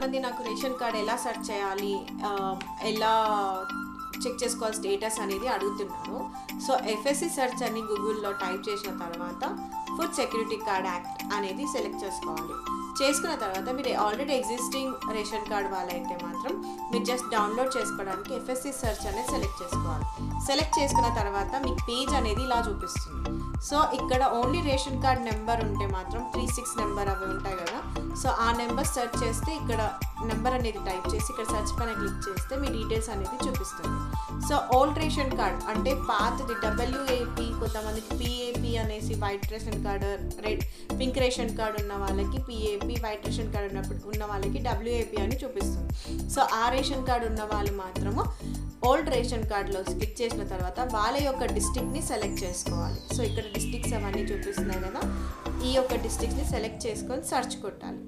మంది నాకు ration card ఎలా సెర్చ్ చేయాలి, ఎలా చెక్ చేసుకోవాలి స్టేటస్ అనేది అడుగుతున్నారు. సో ఎఫ్ఎస్సి సెర్చ్ అని గూగుల్లో టైప్ చేసిన తర్వాత ఫుడ్ సెక్యూరిటీ కార్డ్ యాక్ట్ అనేది సెలెక్ట్ చేసుకోవాలి. చేసుకున్న తర్వాత మీరు ఆల్రెడీ ఎగ్జిస్టింగ్ రేషన్ కార్డ్ వాళ్ళైతే మాత్రం మీరు జస్ట్ డౌన్లోడ్ చేసుకోవడానికి ఎఫ్ఎస్సి సెర్చ్ అనేది సెలెక్ట్ చేసుకోవాలి. సెలెక్ట్ చేసుకున్న తర్వాత మీకు పేజ్ అనేది ఇలా చూపిస్తుంది. సో ఇక్కడ ఓన్లీ రేషన్ కార్డ్ నెంబర్ ఉంటే మాత్రం 36 నెంబర్ అవి ఉంటాయి కదా, సో ఆ నెంబర్ సెర్చ్ చేస్తే ఇక్కడ నెంబర్ అనేది టైప్ చేసి ఇక్కడ సెర్చ్ పైన క్లిక్ చేస్తే మీ డీటెయిల్స్ అనేది చూపిస్తుంది. సో ఓల్డ్ రేషన్ కార్డ్ అంటే పాతది WAP, కొంతమందికి PAP అనేసి white ration card, red pink ration card ఉన్న వాళ్ళకి PAP, వైట్ రేషన్ కార్డ్ ఉన్న వాళ్ళకి WAP అని చూపిస్తుంది. సో ఆ రేషన్ కార్డ్ ఉన్న వాళ్ళు మాత్రము ఓల్డ్ రేషన్ కార్డులో క్లిక్ చేసిన తర్వాత వాళ్ళ యొక్క డిస్ట్రిక్ట్ని సెలెక్ట్ చేసుకోవాలి. సో ఇక్కడ డిస్ట్రిక్ట్స్ అవన్నీ చూపిస్తున్నాయి కదా, ఈ యొక్క డిస్ట్రిక్ట్ని సెలెక్ట్ చేసుకొని సెర్చ్ కొట్టాలి.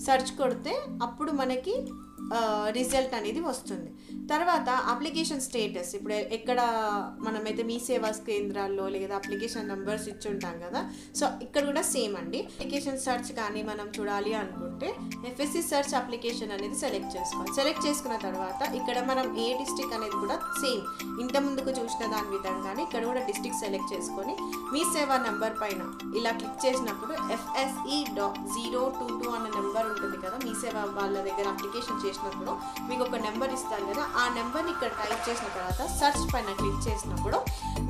సెర్చ్ కొడితే అప్పుడు మనకి రిజల్ట్ అనేది వస్తుంది. తర్వాత అప్లికేషన్ స్టేటస్, ఇప్పుడు ఎక్కడ మనమైతే మీ సేవా కేంద్రాల్లో లేదా అప్లికేషన్ నెంబర్స్ ఇచ్చి ఉంటాం కదా, సో ఇక్కడ కూడా సేమ్ అండి. అప్లికేషన్ సెర్చ్ కానీ మనం చూడాలి అనుకుంటే ఎఫ్ఎస్సి సెర్చ్ అప్లికేషన్ అనేది సెలెక్ట్ చేసుకోవాలి. సెలెక్ట్ చేసుకున్న తర్వాత ఇక్కడ మనం ఏ డిస్ట్రిక్ట్ అనేది కూడా సేమ్ ఇంత ముందుకు చూసిన దాని విధంగానే ఇక్కడ కూడా డిస్ట్రిక్ట్ సెలెక్ట్ చేసుకొని మీ సేవా నెంబర్ పైన ఇలా క్లిక్ చేసినప్పుడు FSE.022 అన్న నెంబర్ ఉంటుంది కదా, మీ సేవ వాళ్ళ దగ్గర అప్లికేషన్ చేసినప్పుడు మీకు ఒక నెంబర్ ఇస్తారు కదా, ఆ నెంబర్ని ఇక్కడ టైప్ చేసిన తర్వాత సెర్చ్ పైన క్లిక్ చేసినప్పుడు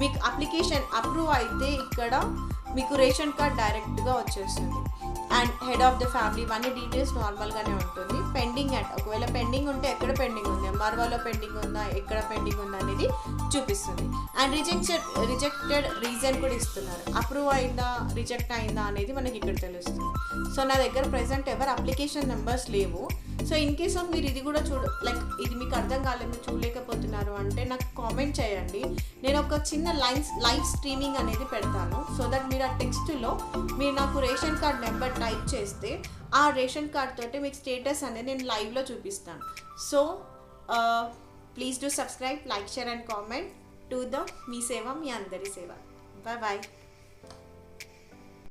మీకు అప్లికేషన్ అప్రూవ్ అయితే ఇక్కడ మీకు రేషన్ కార్డ్ డైరెక్ట్గా వచ్చేస్తుంది. And head of the family ఇవన్నీ డీటెయిల్స్ నార్మల్గానే ఉంటుంది. పెండింగ్ అట్ ఒకవేళ పెండింగ్ ఉంటే ఎక్కడ పెండింగ్ ఉంది, మర్వాలో పెండింగ్ ఉందా, ఎక్కడ పెండింగ్ ఉందా అనేది చూపిస్తుంది. అండ్ రిజెక్టెడ్ రీజన్ కూడా ఇస్తున్నారు. అప్రూవ్ అయిందా రిజెక్ట్ అయిందా అనేది మనకి ఇక్కడ తెలుస్తుంది. సో నా దగ్గర ప్రెసెంట్ ఎవరు అప్లికేషన్ నెంబర్స్ లేవు. సో ఇన్ కేస్ ఆఫ్ మీరు ఇది కూడా ఇది మీకు అర్థం కాలేదు, మీరు చూడలేకపోతున్నారు అంటే నాకు కామెంట్ చేయండి. నేను ఒక చిన్న లైవ్ స్ట్రీమింగ్ అనేది పెడతాను. సో దట్ మీరు ఆ టెక్స్ట్లో మీరు నాకు రేషన్ కార్డ్ నెంబర్ టైప్ చేస్తే ఆ రేషన్ కార్డ్ తోటి మీకు స్టేటస్ అనేది నేను లైవ్లో చూపిస్తాను. So please do subscribe, like, share and comment to the మీ సేవ, మీ అందరి సేవ. Bye bye.